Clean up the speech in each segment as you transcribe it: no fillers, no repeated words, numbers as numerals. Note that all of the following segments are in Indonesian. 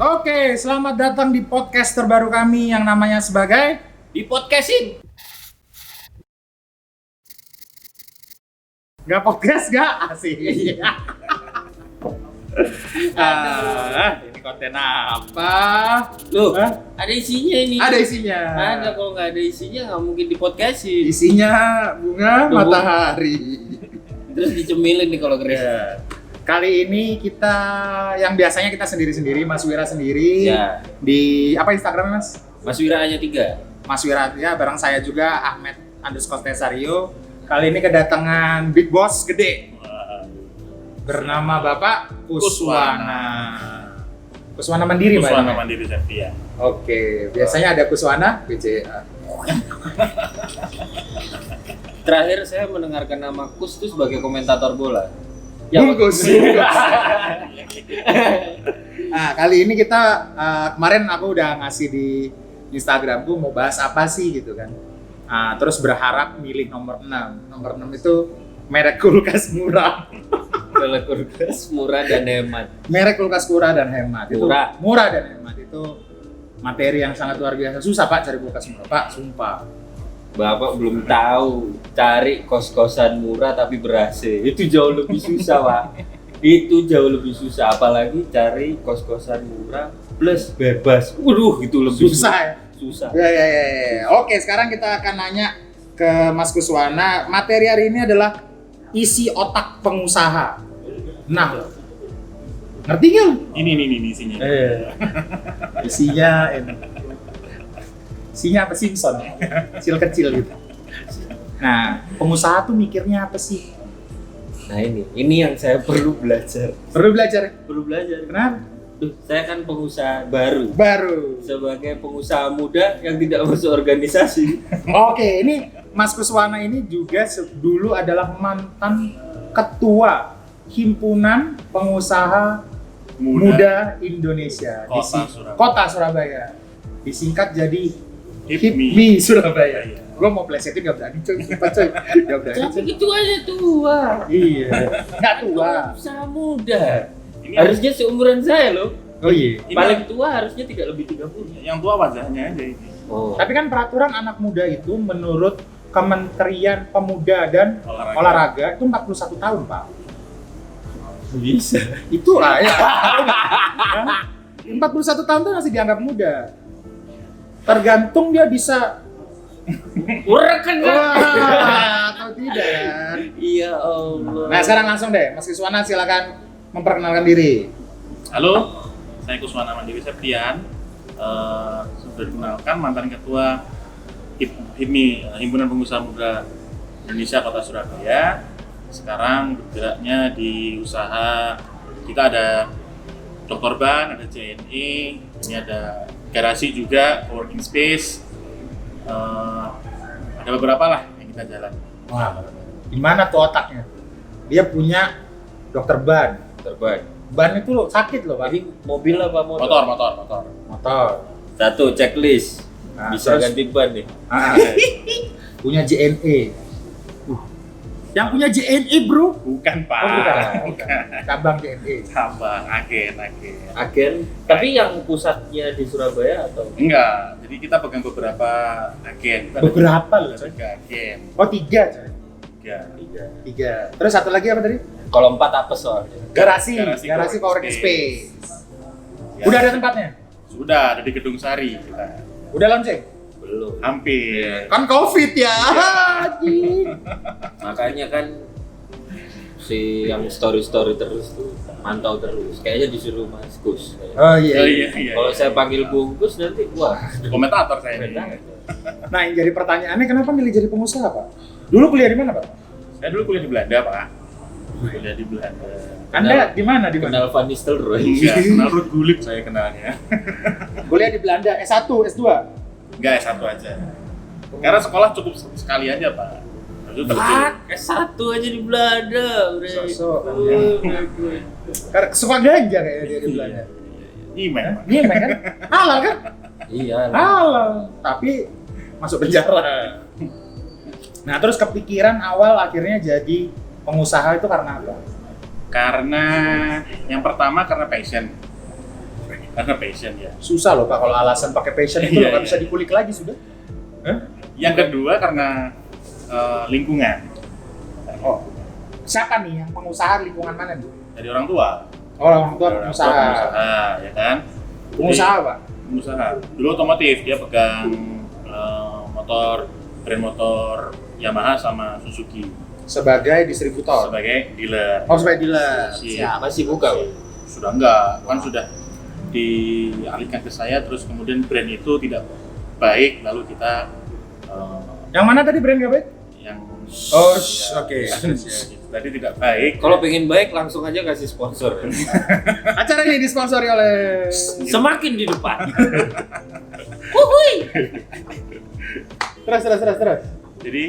Oke, selamat datang di podcast terbaru kami yang namanya sebagai Di podcastin. Gak podcast gak? Asik. Ini konten apa? Loh, Hah? ada isinya ini. Ada isinya. Ada, kalau nggak ada isinya nggak mungkin di podcastin. Isinya bunga Loh, matahari. Terus dicemilin nih kalau keris. Ya. Kali ini kita yang biasanya kita sendiri-sendiri, Mas Wira sendiri. Ya. Di apa Instagramnya Mas? Mas Wira hanya 3. Mas Wira ya, bareng saya juga Ahmed_Tesario. Kali ini kedatangan Big Boss gede. Bernama Bapak Kuswana. Kuswana Mandiri, Pak. Kuswana Mandiri Septia. Oke, biasanya ada Kuswana BCA. Terakhir saya mendengarkan nama Kus itu sebagai komentator bola. Bungkus. Nah, kali ini kita kemarin aku udah ngasih di Instagramku mau bahas apa sih gitu kan. Nah, terus berharap milih nomor 6. Nomor 6 itu merek kulkas murah. Kalau kulkas murah dan hemat. Merek kulkas murah dan hemat. Murah. Itu murah dan hemat itu materi yang sangat luar biasa. Susah Pak cari kulkas murah, Pak, sumpah. Bapak belum tahu cari kos-kosan murah tapi ber-AC. Itu jauh lebih susah, Pak. Itu jauh lebih susah, apalagi cari kos-kosan murah plus bebas. Waduh, itu lebih Susah ya. Susah. Ya. Oke, sekarang kita akan nanya ke Mas Kuswana. Materi hari ini adalah isi otak pengusaha. Nah, ngerti nggak? Ini isinya. Isinya ini. Isinya apa Simpson? Kecil-kecil gitu. Nah, pengusaha tuh mikirnya apa sih? Nah ini yang saya perlu belajar. Perlu belajar. Perlu belajar. Kenapa? Duh, saya kan pengusaha baru. Baru. Sebagai pengusaha muda yang tidak masuk organisasi. Oke, ini Mas Kuswana ini juga dulu adalah mantan ketua Himpunan Pengusaha Muda Indonesia Kota Surabaya. Disingkat jadi HIPMI Surabaya. Iya. Gue mau plesetin gak berani coy. Gak berani Tapi coy. itu aja tua. Iya. Gak tua. Pengusaha muda. Ini Harusnya seumuran saya loh. Oh iya. Ini- Paling tua harusnya tidak lebih 30. yang tua wajahnya aja ini. Oh. Tapi kan peraturan anak muda itu menurut Kementerian Pemuda dan Olahraga. Olahraga itu 41 tahun, Pak. Bisa. Itulah ya. 41 tahun tuh masih dianggap muda. Tergantung dia bisa Urekan atau tidak kan. Iya Allah. Nah, sekarang langsung deh, Mas Kuswana silakan memperkenalkan diri. Halo, saya Kuswana Mandiri Septian. Sudah dikenalkan mantan ketua HIPMI, Himpunan Pengusaha Muda Indonesia Kota Surabaya. Sekarang bergeraknya di usaha, kita ada Dr. Ban, ada JNE, ini ada garasi juga, co-working space, ada beberapa lah yang kita jalan. Wah, gimana tuh otaknya? Dia punya dokter ban. Terbaik. Ban itu loh, sakit loh, Pak. Ini mobil apa motor? Motor. Motor. Satu checklist. Nah, Bisa terus- ganti ban nih. Ah, punya JNE. Yang punya JNE, Bro. Bukan Pak. Oh, bukan. Cabang JNE. Tambah agen. Agen. Tapi yang pusatnya di Surabaya atau? Enggak, jadi kita pegang beberapa agen. Kita ada Beberapa loh, coy. 3 agen. Oh, 3, coy. 3. 3. Terus satu lagi apa tadi? Kalau 4 apa soalnya? Garasi Garasi co-working co-working space. Ya. Udah ada tempatnya? Sudah ada di Gedung Sari kita. Udah launching? Belum. Hampir. Kan Covid ya. Anjing. Makanya kan si yang story terus tuh mantau terus. Kayaknya disuruh Mas Gus. Oh iya. Oh iya. Kalau saya panggil Bungkus nanti wah. Komentator saya ini. Nah, yang jadi pertanyaannya kenapa milih jadi pengusaha, Pak? Dulu kuliah di mana, Pak? Saya dulu kuliah di Belanda, Pak. Kuliah di Belanda. Anda di mana? Di mana? Kenal Van Nistelrooy. Enggak, kenal Ruud Gullit saya kenalnya. Kuliah di Belanda S1, S2. Enggak, S1 aja. Karena sekolah cukup sekali aja, Pak. Itu terjun. S1 aja di Belanda, bre. Sosok. Karena suka ganja kayaknya dia di Belanda. Imen. Iya, kan? Halal kan? Iya. Halal, tapi masuk penjara. Nah, terus kepikiran awal akhirnya jadi pengusaha itu karena apa? Karena yang pertama karena passion. Karena passion ya. Susah loh Pak kalau alasan pakai passion itu Iya, nggak iya. bisa dikulik lagi sudah. Yang kedua karena lingkungan. Oh. Siapa nih yang pengusaha lingkungan mana nih? Dari orang tua. Oh, orang tua Dari orang tua pengusaha. pengusaha, ya kan? Pengusaha, Pak. Pengusaha. Dulu otomotif, dia pegang brand motor Yamaha sama Suzuki Sebagai distributor. sebagai dealer. Oh, sebagai dealer. Siap. Masih buka, Pak? Sudah enggak, kan sudah dialihkan ke saya, terus kemudian brand itu tidak baik, lalu kita Yang mana tadi brand nggak baik? yang Oh, ya, oke. tadi tidak baik. Kalau pengen baik langsung aja kasih sponsor. Acara ini disponsori oleh Semakin di depan. terus. Jadi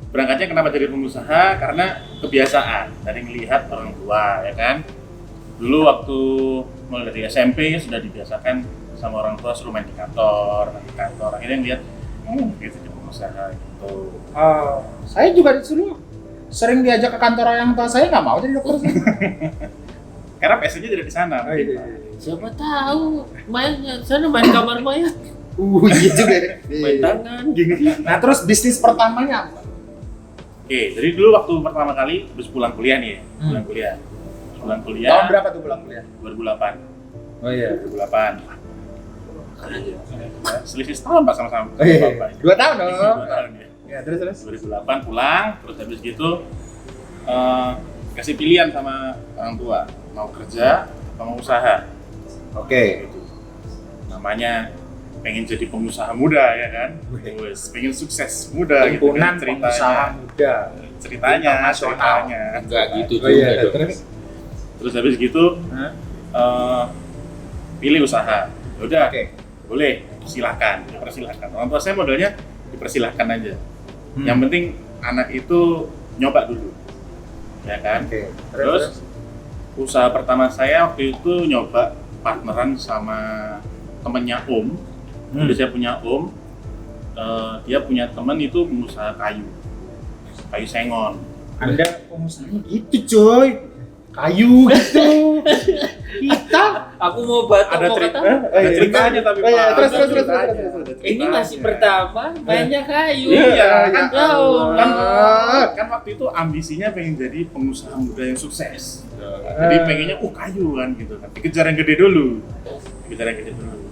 berangkatnya kenapa jadi pengusaha? Karena kebiasaan dari melihat orang tua, ya kan. Dulu waktu mulai dari SMP ya sudah dibiasakan sama orang tua suruh main di kantor. Akhirnya lihat, gitu jadi pengusaha gitu. Saya juga disuruh sering diajak ke kantor orang tua saya nggak mau jadi dokter. Karena passionnya tidak di sana. Oh, mungkin, iya. Pak. Siapa tahu mainnya sana main kamar mayat, Iya juga. main tangan. Nah, terus bisnis pertamanya apa? Oke, jadi dulu waktu pertama kali habis pulang kuliah nih, ya. Pulang kuliah. Tahun berapa tuh pulang kuliah? 2008. Oh iya. 2008. Selisih setahun Pak sama-sama. Oh iya. Bapak. 2 tahun dong. 2 tahun ya. Ya, terus. 2008 pulang, terus habis gitu kasih pilihan sama orang tua, mau kerja atau mau usaha. Oke. Gitu. Namanya pengen jadi pengusaha muda ya kan, wes pengen sukses muda gitu Himpunan kan pengusaha muda. ceritanya. Enggak gitu Oh iya, juga dong. Terus habis gitu pilih usaha. Udah, Oke. boleh, silakan, dipersilakan. Orang tua saya modelnya dipersilakan aja. Yang penting anak itu nyoba dulu, ya kan. Oke. Terus usaha pertama saya waktu itu nyoba partneran sama temennya Om. Jadi saya punya Om, dia punya temen itu pengusaha kayu sengon. Anda pengusahanya gitu, coy. Kayu gitu. Kita Aku mau batuk Ada mau cerita, kata. ada ceritanya tapi Oh, iya, Pak. terus. Ada ceritanya, Terus. ada Ini ceritanya. masih pertama mainnya kayu. Iya, kan tahu. kan waktu itu ambisinya pengen jadi pengusaha muda yang sukses. Jadi pengennya kayu kan gitu kan. Dikejar yang gede dulu.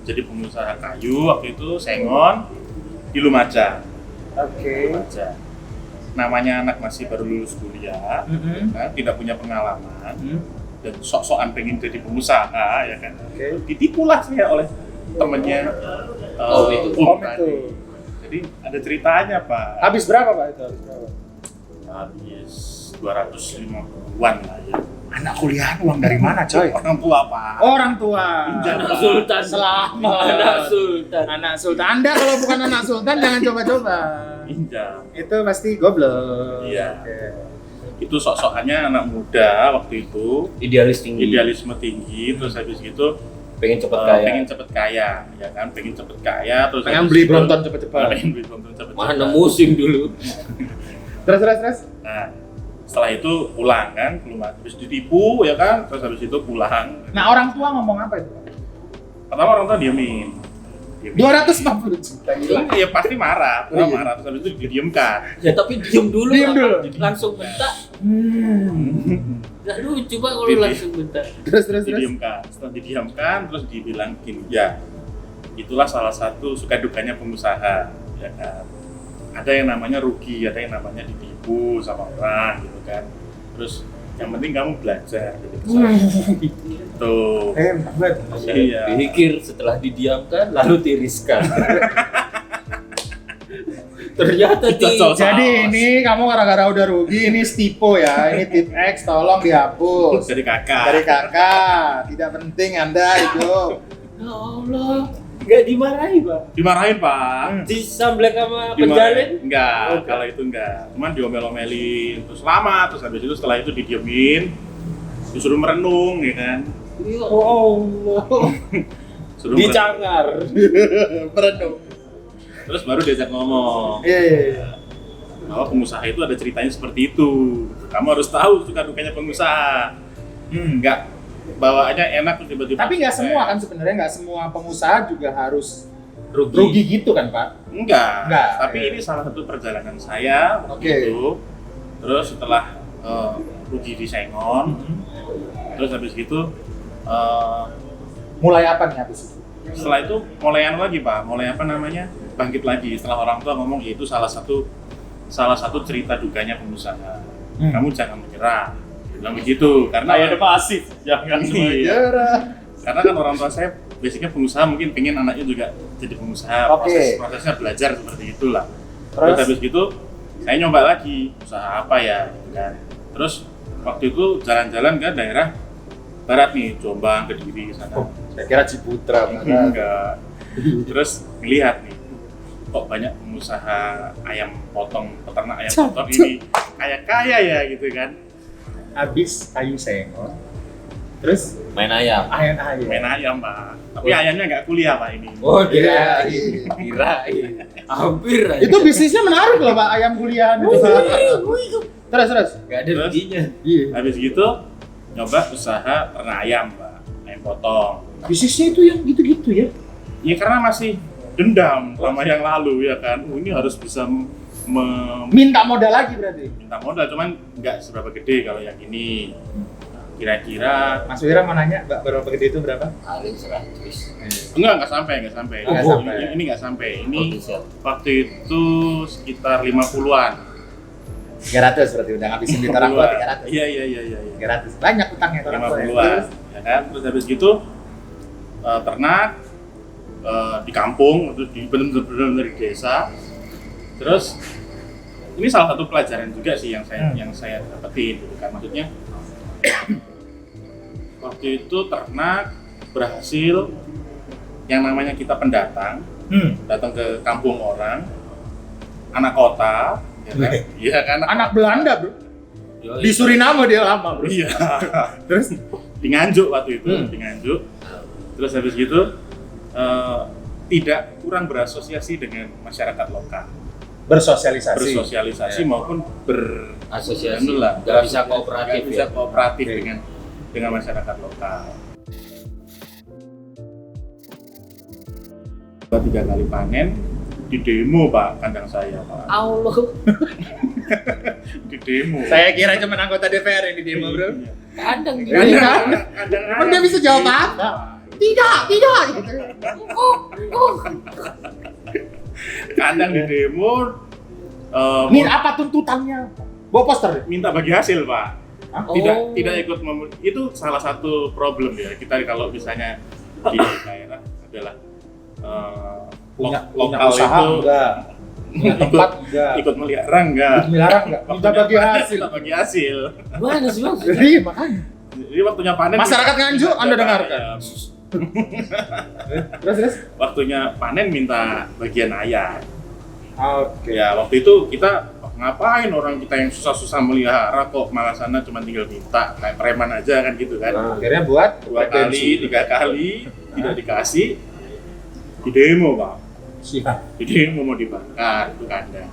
Jadi pengusaha kayu waktu itu sengon di Lumajang. Oke. Lumajang. Namanya anak masih baru lulus kuliah, kan, tidak punya pengalaman dan sok-sokan pengen jadi pengusaha ya kan. Oke. Ditipulah saya oleh temennya Om itu. Om tadi. itu. Jadi ada ceritanya Pak. Habis berapa, Pak, itu? Habis berapa? Habis 250-an lah ya. Anak kuliahan uang dari mana, coy? Orang tua Pak. Orang tua. Anak sultan. Selamat. Anak sultan. Anak sultan. Anda kalau bukan anak sultan jangan coba-coba. Pinjam. Itu pasti goblok. Iya. Oke. Itu sok-sokannya anak muda waktu itu, Idealis tinggi. idealisme tinggi, terus habis gitu Pengen cepet kaya. pengen cepet kaya, ya kan? Pengen cepet kaya, terus Pengen habis beli itu- Brompton cepet-cepet. Pengen beli Brompton cepet-cepet. Mana musim dulu. Terus. Nah, setelah itu pulang kan, habis ditipu ya kan, terus habis itu pulang. Nah, orang tua ngomong apa itu? Pertama orang tua diemin. 250 juta gila. Ya pasti marah, Oh, iya. marah, terus habis itu didiamkan. Ya tapi diem dulu. Diem dulu. Langsung bentak. Gak lucu Pak kalau Pilih. langsung bentak. Terus. Didiamkan. Setelah didiamkan, terus dibilang gini, ya itulah salah satu suka dukanya pengusaha, ya kan. Ada yang namanya rugi, ada yang namanya ditipu sama orang gitu kan. Terus yang penting kamu belajar gitu. Tuh. Hebat. Iya. Pikir setelah didiamkan lalu tiriskan. Ternyata Cocok. Jadi ini kamu gara-gara udah rugi, ini stipo ya. Ini tip X, tolong dihapus. Dari kakak. Dari kakak. Tidak penting Anda itu. Ya Allah, nggak dimarahi Pak. Dimarahin Pak. Disamblek sama Dimarahin. penjalin. Enggak, Oh, kalau itu enggak. Cuman diomel-omelin, terus lama, terus habis itu setelah itu didiemin, disuruh merenung, ya kan? Ya Oh Allah. Suruh merenung. dicangar. Merenung. Terus baru diajak ngomong. Iya. Bahwa pengusaha itu ada ceritanya seperti itu. Kamu harus tahu suka dukanya pengusaha. Enggak bawaannya enak terus tiba-tiba. Tapi nggak semua kan sebenarnya, nggak semua pengusaha juga harus rugi gitu kan Pak? Enggak. Enggak, Tapi iya. ini salah satu perjalanan saya waktu Oke. itu. Terus setelah rugi di Sengon, terus habis gitu Mulai apa nih habis itu? setelah itu mulai anu lagi Pak, mulai apa namanya, bangkit lagi setelah orang tua ngomong itu salah satu cerita dukanya pengusaha. Kamu jangan menyerah, bilang begitu karena Kayak pasif, jangan iya. Karena kan orang tua saya basicnya pengusaha, mungkin pengen anaknya juga jadi pengusaha. Oke. Prosesnya belajar seperti itulah. Terus? Terus habis gitu saya nyoba lagi usaha apa ya gitu kan. Terus waktu itu jalan-jalan ke daerah barat nih, Jombang, Kediri sana. Oh, saya kira Ciputra. Enggak. Terus ngelihat nih, kok banyak pengusaha ayam potong, peternak ayam potong ini kaya-kaya ya gitu kan. Habis kayu sengon. Terus main ayam. ayam. Main ayam Pak. Tapi ayamnya nggak kuliah Pak ini. Oh, Iya. kirain. Hampir aja. Itu bisnisnya menarik loh Pak, ayam kuliahan itu. Terus. Gak ada Terus? ruginya. Iya. Habis gitu nyoba usaha ternak ayam Pak, ayam potong. Bisnisnya itu yang gitu-gitu ya? Ya karena masih dendam sama yang lalu ya kan. Ini harus bisa Minta modal lagi berarti? minta modal, cuman nggak seberapa gede kalau yang ini. Kira-kira Mas Wira mau nanya, Mbak, berapa gede itu berapa? Paling 100. nggak sampai. Nggak sampai. Ini nggak sampai. Ini Official. waktu itu sekitar 50-an. 300 berarti udah ngabisin di orang tua 300. Iya. 300. Banyak utangnya ke orang tua. 50-an. Ya kan? Terus habis gitu ternak di kampung, terus di benar-benar di desa. Terus ini salah satu pelajaran juga sih yang saya dapetin gitu kan, maksudnya waktu itu ternak berhasil, yang namanya kita pendatang datang ke kampung orang, anak kota ya kan? Iya kan, Anak Belanda, Bro. Yoi. Di Suriname dia lama, Bro. iya. Terus Di Nganjuk waktu itu, di Nganjuk. Terus habis gitu tidak kurang berasosiasi dengan masyarakat lokal, bersosialisasi maupun Asosiasi. anulah, Gak bisa kooperatif nggak bisa ya. kooperatif Oke. dengan masyarakat lokal. 2-3 kali panen di demo Pak, kandang saya Pak, Allah. di demo. saya kira cuma anggota DPR yang di demo, Bro. Iya. Kadang gitu. Kandang Emang dia bisa jawab apa? Tidak. Kandang di demo. Ini apa tuntutannya? Bawa poster. Minta bagi hasil Pak. Hah? Tidak ikut itu salah satu problem ya kita kalau misalnya di daerah adalah Punya lokal usaha itu enggak? Punya tempat enggak? ikut melihara enggak? Ikut melihara enggak? Minta bagi hasil. Minta bagi hasil. Gimana sih Bang? Jadi makanya Jadi waktunya panen Masyarakat Nganjuk, Anda minta dengarkan. ayam. terus. Waktunya panen minta bagian ayam. Oke. Ya waktu itu kita ngapain orang kita yang susah-susah melihara kok malah sana cuma tinggal minta kayak preman aja kan gitu kan. Akhirnya buat 2 kali, 3 kali tidak dikasih, di demo Pak. Siap. Di demo mau dibakar itu kandang.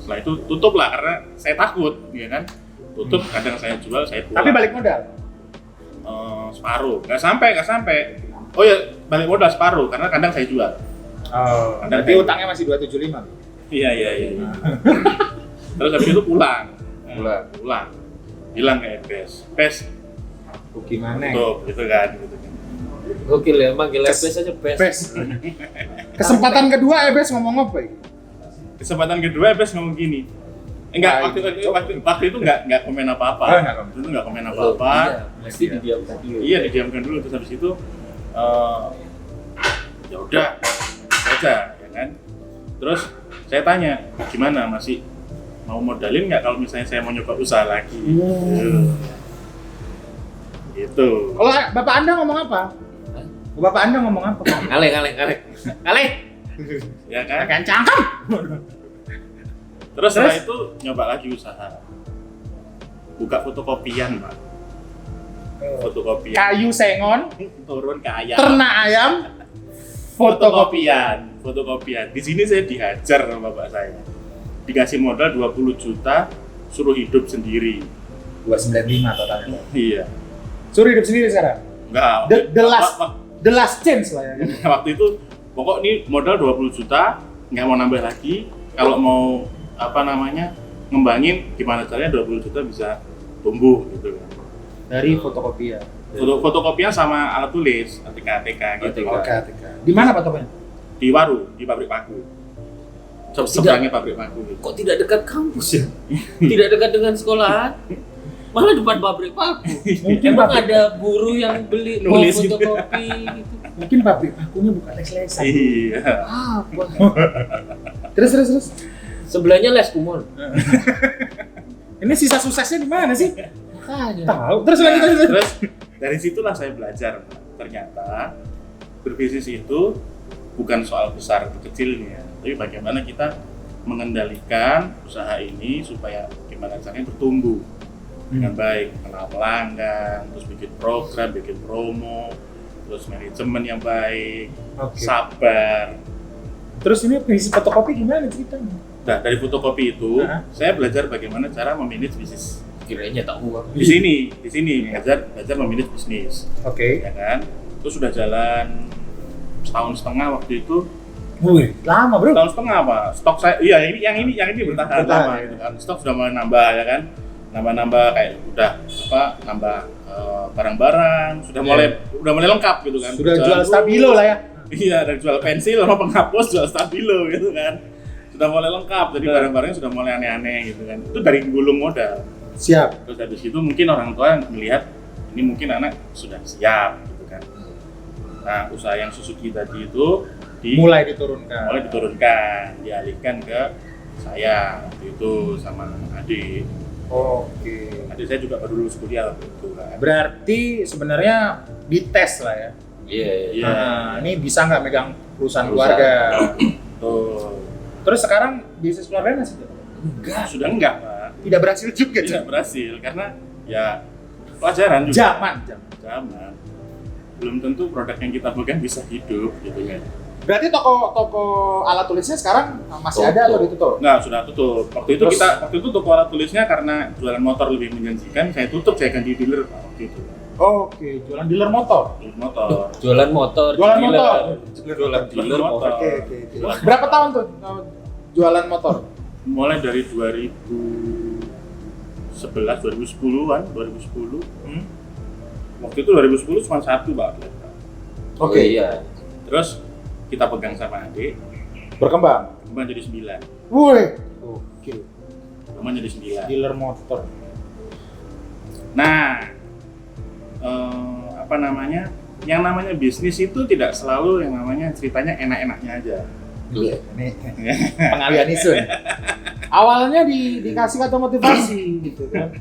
Setelah itu tutup lah karena saya takut, ya kan. Tutup kandang saya jual, saya pulang. Tapi balik modal. Separuh, nggak sampai. Oh ya balik modal separuh karena kandang saya jual. Oh, Kandang berarti saya- utangnya masih 275. Iya. Terus habis itu pulang. Pulang. Bilang ke EBS, PES Gimana? tutup gitu kan. Gokil ya, manggil best aja best. Bes. Kesempatan kedua Ebes ngomong apa ya? Kesempatan kedua EBS ngomong gini. Enggak, waktu itu enggak komen apa-apa. Oh, enggak komen. Waktu itu enggak komen Oh, apa-apa. iya, mesti didiamkan dulu. Iya, didiamkan dulu terus habis itu ya udah aja ya kan. Terus saya tanya, gimana masih mau modalin nggak kalau misalnya saya mau nyoba usaha lagi? Gitu. Kalau bapak Anda ngomong apa? Hah? Bapak Anda ngomong apa? Kaleng. Ya kan? Kencang. Terus setelah itu nyoba lagi usaha. Buka fotokopian, Pak. Fotokopian. Kayu sengon, Turun ke ayam. ternak ayam, fotokopi. Fotokopian. Di sini saya dihajar sama bapak saya. Dikasih modal 20 juta, suruh hidup sendiri. 295 totalnya. Iya. Suruh hidup sendiri sekarang. Enggak. The last chance lah ya. Waktu itu pokok ini modal 20 juta, nggak mau nambah lagi. Kalau mau ngembangin gimana caranya 20 juta bisa tumbuh gitu kan. Dari fotokopian. Fotokopian sama alat tulis, ATK gitu. Oke. Di mana Pak tokonya? Di Waru, di pabrik paku. Seberangnya pabrik paku gitu. Kok tidak dekat kampus ya? Tidak dekat dengan sekolahan? Malah depan pabrik paku. Mungkin Emang pabrik- ada buruh yang beli mau Nulis gitu. fotokopi gitu. Mungkin pabrik pakunya bukan les-lesan. Iya. Apa? Terus. Sebelahnya les kumon. Ini sisa suksesnya di mana sih? Makanya. Tahu. Terus lanjut. Terus dari situlah saya belajar, ternyata berbisnis itu bukan soal besar atau kecilnya, tapi bagaimana kita mengendalikan usaha ini supaya gimana caranya bertumbuh dengan baik, kenal pelanggan, terus bikin program, bikin promo, terus manajemen yang baik, Oke. sabar. Terus ini bisnis fotokopi gimana ceritanya? Nah, dari fotokopi itu Hah? saya belajar bagaimana cara memanage bisnis. Kiranya tak uang. Di sini belajar memanage bisnis. Oke. Ya kan, terus sudah jalan setahun setengah waktu itu. Wih, lama bro. Setahun setengah apa? Stok saya, iya yang ini bertahan Bertahan, lama ya. gitu kan. Stok sudah mulai nambah ya kan, nambah kayak udah nambah barang-barang, sudah mulai lengkap gitu kan. Sudah jual stabilo lah ya. Iya, ada jual pensil sama penghapus, jual stabilo gitu kan. Sudah mulai lengkap, jadi barang-barangnya sudah mulai aneh-aneh gitu kan. Itu dari gulung modal. Siap. Terus habis itu mungkin orang tua yang melihat ini mungkin anak sudah siap gitu kan. Nah, usaha yang Suzuki tadi itu Mulai diturunkan. dialihkan ke saya waktu itu sama adik. Oke. Adik saya juga baru lulus kuliah waktu itu kan. Berarti sebenarnya dites lah ya. Iya. Iya. Nah, ini bisa nggak megang perusahaan Perusahaan. keluarga? Tuh. Terus sekarang bisnis keluarga masih Enggak. Sudah enggak, Pak. tidak berhasil juga. Tidak berhasil karena ya pelajaran juga. Zaman. Belum tentu produk yang kita pegang bisa hidup gitu kan. Berarti toko alat tulisnya sekarang masih ada atau ditutup? Enggak, sudah tutup. Waktu itu toko alat tulisnya karena jualan motor lebih menjanjikan, saya tutup, saya ganti dealer Pak, waktu itu. Oke, jualan dealer motor. Dealer motor. Jualan motor. Jualan dealer. motor. Jualan dealer motor. Oke. Berapa tahun tuh jualan motor? Mulai dari 2011, 2010-an, 2010. Waktu itu 2010 cuma satu Pak. Oke. Iya. Terus kita pegang sama adik, Berkembang. kembang jadi 9. Woi. Oke. Kembang jadi 9. Dealer motor. Nah, yang namanya bisnis itu tidak selalu yang namanya ceritanya enak-enaknya aja. Iya. Ini pengalian isu. Awalnya dikasih kata motivasi gitu kan.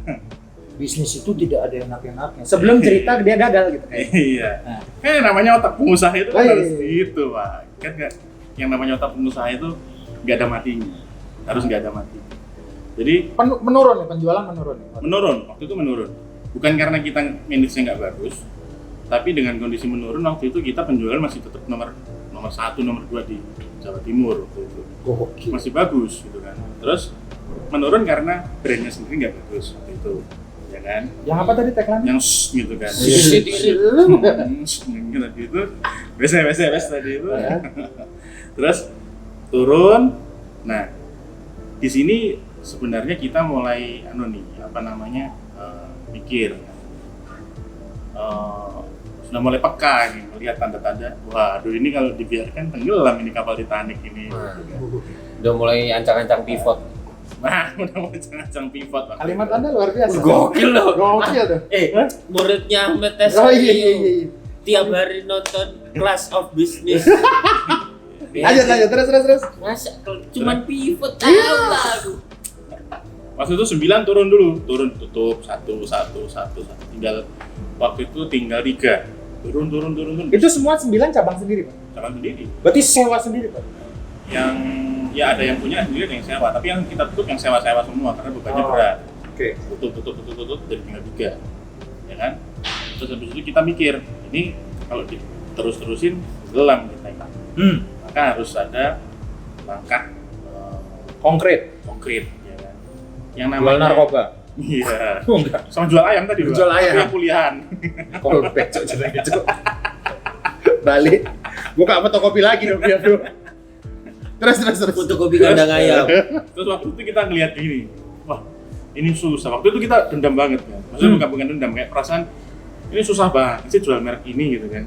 Bisnis itu tidak ada enak-enaknya. Sebelum cerita dia gagal gitu. Iya. Nah. Namanya otak pengusaha itu kan Oh, iya. harus gitu, Pak. Kan nggak, yang namanya otak pengusaha itu nggak ada matinya. Harus nggak ada matinya. Jadi Menurun nih, penjualan menurun. menurun, waktu itu menurun. Bukan karena kita manage-nya nggak bagus, tapi dengan kondisi menurun waktu itu kita penjualan masih tetap nomor 1, nomor 2 di Jawa Timur waktu itu. Oke. Masih bagus gitu kan. Terus menurun karena brandnya sendiri nggak bagus waktu itu, ya kan? Yang apa tadi tagline? Yang gitu kan. Tadi itu, wes tadi itu. Terus turun. Nah, di sini sebenarnya kita mulai mikir. Sudah mulai peka nih, melihat tanda-tanda. Waduh, ini kalau dibiarkan tenggelam ini kapal Titanic ini. Gitu kan. Udah mulai ancang-ancang pivot. Nah, udah mau ngacang pivot. Pak. Kalimat Anda luar biasa. Gokil loh. Gokil tuh. Muridnya Ahmed Oh iya. tiap hari nonton Class of Business. Lanjut terus. Masa cuman pivot tahu lah. Waktu itu 9 turun dulu, tutup satu. Tinggal waktu itu tinggal 3. Turun. Itu semua 9 cabang sendiri, Pak. Cabang sendiri. Berarti sewa sendiri, Pak. Yang ya ada yang punya sendiri, ada yang sewa. Tapi yang kita tutup yang sewa semua karena bebannya berat. Oke. Tutup jadi tinggal 3. Ya kan? Terus habis itu kita mikir, ini kalau terus-terusin gelam kita. Maka harus ada langkah Konkret. ya kan. Yang Jual narkoba. Iya. Oh enggak. Sama jual ayam tadi, Pak. Jual ayam. Tapi yang kuliahan. Callback cok ceritanya cok. Balik. Buka fotokopi lagi dong dia bro. Terus. Fotokopi kandang ayam. Terus waktu itu kita ngeliat gini, wah ini susah. Waktu itu kita dendam banget kan. Maksudnya bukan dendam, kayak perasaan ini susah banget sih jual merek ini gitu kan.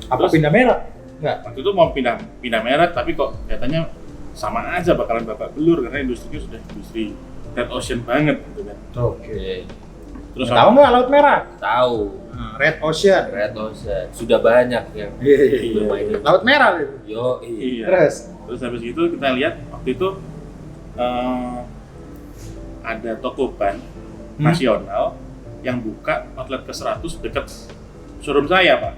Apa Terus- pindah merek? Enggak. Waktu itu mau pindah merek, tapi kok katanya sama aja bakalan babak belur karena industrinya sudah industri red ocean banget gitu kan. Oke. Terus Tahu nggak laut merah? Tahu. Red Ocean. Red Ocean sudah banyak yang Iya. belum main. Laut merah itu. Yo, iya. Terus. Habis itu kita lihat waktu itu ada toko ban nasional yang buka outlet ke 100 dekat showroom saya, Pak.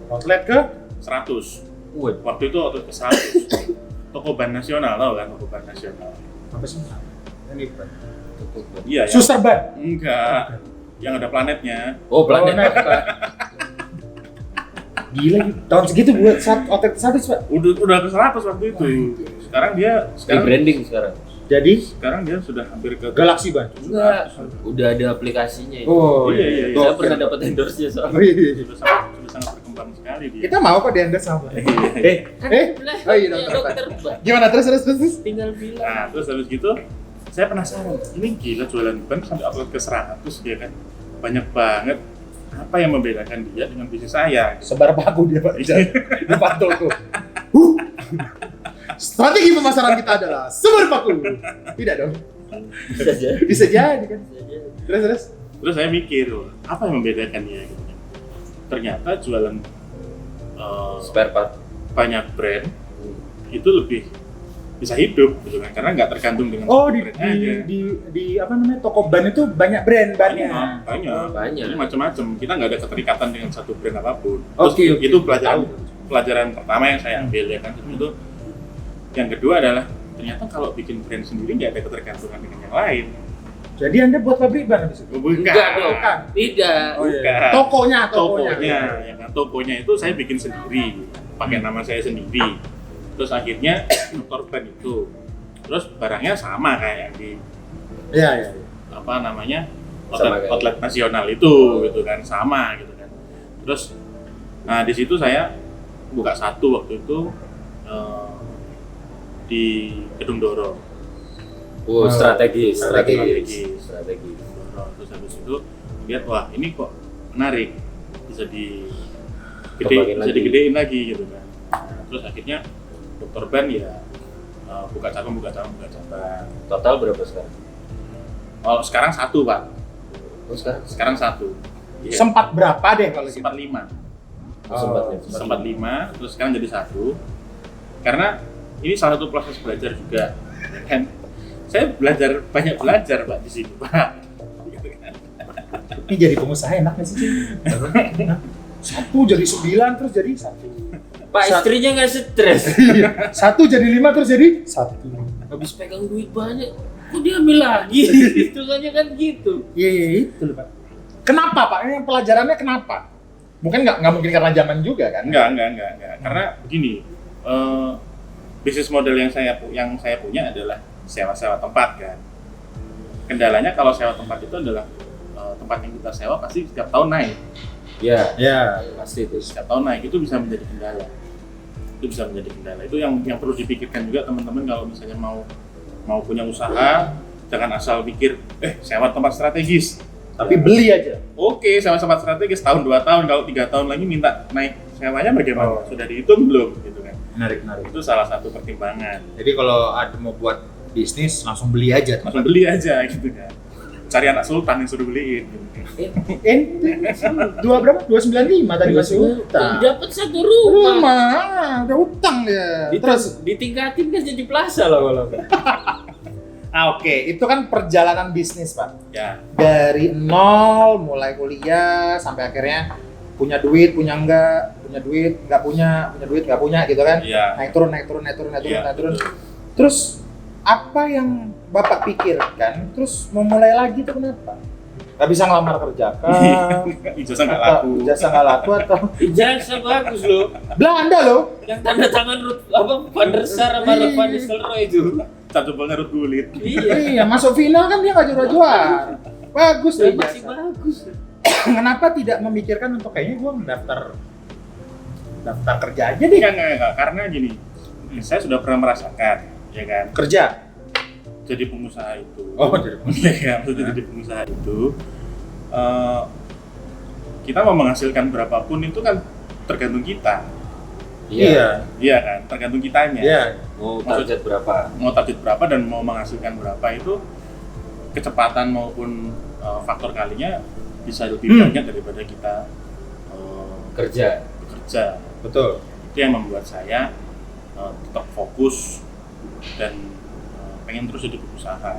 Outlet ke 100. Wih, Waktu itu outlet ke 100. Toko ban nasional, tau kan toko ban nasional. apa sih? Ini Iya, ya. Suster ban. Enggak. Yang ada planetnya. oh planet. Gila gitu. Tahun segitu buat outlet ke 100 Pak. Udah ke 100 waktu itu. Sekarang dia Rebranding sekarang. Jadi sekarang dia sudah hampir ke Galaxy ban. Enggak, udah ada aplikasinya itu. Oh iya. Saya pernah dapat endorse-nya soalnya. sudah sangat berkembang sekali dia. Kita mau kok di-endorse sama. Oh iya dokter. Gimana terus? Tinggal bilang. Nah, terus habis gitu saya penasaran, ini gila jualan ban sampai upload ke 100 ya kan. Banyak banget. Apa yang membedakan dia dengan bisnis saya? Sebar paku dia Pak. Di depan toko. Strategi pemasaran kita adalah sebar paku. Tidak dong. Bisa aja. Bisa jadi kan. Terus. Terus saya mikir, apa yang membedakan dia gitu kan. Ternyata jualan Spare part. banyak brand itu lebih bisa hidup gitu kan, karena nggak tergantung dengan Oh satu brand aja. di apa namanya toko ban itu banyak brand bannya. Banyak. Jadi macam-macam. Kita nggak ada keterikatan dengan satu brand apapun. Oke. Itu pelajaran pertama yang saya ambil ya kan. Terus itu yang kedua adalah ternyata kalau bikin brand sendiri nggak ada ketergantungan dengan yang lain. Jadi Anda buat pabrik ban habis itu? Bukan. Enggak dong. Tidak. Bukan. Tokonya. Ya kan, tokonya itu saya bikin sendiri, pakai nama saya sendiri. Terus akhirnya motor ban itu, terus barangnya sama kayak yang di Iya. apa namanya Sama kayak outlet nasional itu gitu kan, sama gitu kan. Terus nah di situ saya buka satu waktu itu di Gedung Doro. Oh, strategis. Strategis. Strategis. Terus habis itu lihat, wah ini kok menarik, bisa Kembangin lagi. digedein lagi gitu kan. Nah, terus akhirnya Dr. Ban ya buka cabang. Total berapa sekarang? Oh sekarang satu Pak, Oh, sekarang sekarang satu. Iya. Sempat berapa deh kalau gitu? Sempat 5. sempat 5, terus sekarang jadi 1. Karena ini salah satu proses belajar juga, ya kan? Saya banyak belajar Pak di sini Pak. Gitu kan. Ini jadi pengusaha enak nggak sih? Hah? 1 jadi 9 terus jadi 1. Pak, istrinya nggak stres. 1 jadi 5 terus jadi 1. Habis pegang duit banyak, kok dia ambil lagi? Hitungannya kan gitu. Iya itu loh Pak. Kenapa Pak? Ini pelajarannya kenapa? Mungkin nggak mungkin karena zaman juga kan? Enggak. Karena begini, bisnis model yang saya punya adalah sewa tempat kan. Kendalanya kalau sewa tempat itu adalah tempat yang kita sewa pasti setiap tahun naik. Ya, pasti itu. Setiap tahun naik itu bisa menjadi kendala. Itu yang perlu dipikirkan juga teman-teman kalau misalnya mau punya usaha, jangan asal pikir sewa tempat strategis. Tapi beli aja. Oke, sewa tempat strategis tahun 2 tahun, kalau 3 tahun lagi minta naik sewanya bagaimana? Oh. Sudah dihitung belum gitu kan. Menarik. Itu salah satu pertimbangan. Jadi kalau ada mau buat bisnis langsung beli aja. Langsung beli aja gitu kan. Cari anak sultan yang suruh beliin gitu. Dua berapa? 295 tadi masih utang. Dapat satu rumah. Udah utang dia. Terus Ditingkatin kan jadi plaza lah kalau. oke, itu kan perjalanan bisnis Pak. Ya, Dari nol mulai kuliah sampai akhirnya punya duit, punya enggak, punya duit, enggak punya duit, enggak punya gitu kan. iya. Naik turun. Iya, betul. Terus apa yang Bapak pikirkan terus memulai lagi itu kenapa? Nggak bisa ngelamar kerja kah? Ijazah nggak Atau laku. ijazah nggak laku atau Ijazah bagus loh. Belanda loh. Yang tanda tangan Van der Sar sama Iya. Van Nistelrooy itu. Satu bolnya Ruth Gullit. Iya. Iya, masuk final kan dia nggak juara-juara. Bagus loh Masih ijazah. bagus. Kenapa tidak memikirkan untuk kayaknya gue daftar kerja aja deh. Enggak. Karena gini, saya sudah pernah merasakan, ya kan, Kerja. jadi pengusaha itu. Oh, jadi Iya kan, maksudnya jadi pengusaha itu, kita mau menghasilkan berapapun itu kan tergantung kita. Iya. Iya kan, tergantung kitanya. Iya. Mau target berapa? Mau target berapa dan mau menghasilkan berapa itu kecepatan maupun faktor kalinya bisa lebih banyak daripada kita Kerja. bekerja. Betul. Itu yang membuat saya tetap fokus dan pengen terus jadi pengusaha.